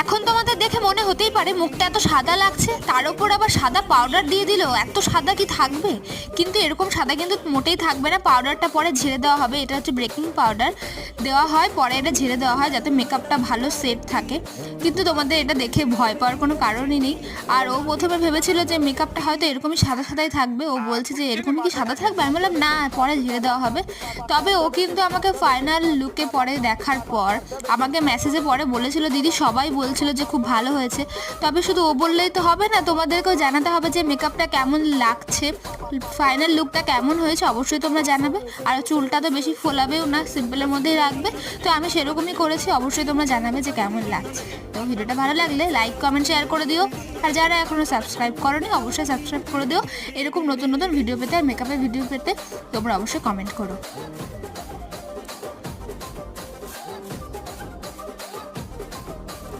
এখন তোমাদের দেখে মনে হতেই পারে মুখটা এত সাদা লাগছে, তার উপর আবার সাদা পাউডার দিয়ে দিল, এত সাদা কি থাকবে? কিন্তু এরকম সাদা কিন্তু মোটেই থাকবে না, পাউডারটা পরে ঝেড়ে দেওয়া হবে। এটা হচ্ছে বেকিং পাউডার দেওয়া হয়, পরে এটা ঝেড়ে দেওয়া হয় যাতে মেকআপটা ভালো সেট থাকে। কিন্তু তোমাদের এটা দেখে ভয় পাওয়ার কোনো কারণই নেই। আর ও প্রথমে ভেবেছিল যে মেকআপটা হয়তো এরকমই সাদা সাদাই থাকবে, ও বলছে যে এরকমই কি সাদা থাকবে, আমি বললাম না, পরে ঝেড়ে দেওয়া হবে। তবে ও কিন্তু আমাকে ফাইনাল লুকে পরে দেখার পর আমাকে মেসেজে পরে বলেছিল, দিদি সবাই বলছিল যে খুব ভালো হয়েছে। তবে শুধু ও বললেই তো হবে না, তোমাদেরকেও জানাতে হবে যে মেকআপটা কেমন লাগছে, ফাইনাল লুকটা কেমন হয়েছে অবশ্যই তোমরা জানাবে। আর চুলটা তো বেশি ফোলাবেও না, সিম্পলের মধ্যেই রাখবে। তো আমি সেরকমই করেছি, অবশ্যই তোমরা জানাবে যে কেমন লাগছে। তো ভিডিওটা ভালো লাগলে লাইক কমেন্ট শেয়ার করে দিও, আর যারা এখনও সাবস্ক্রাইব করোনি অবশ্যই সাবস্ক্রাইব করে দিও। এরকম নতুন নতুন ভিডিও পেতে আর মেকআপের ভিডিও পেতে তোমরা অবশ্যই কমেন্ট করো।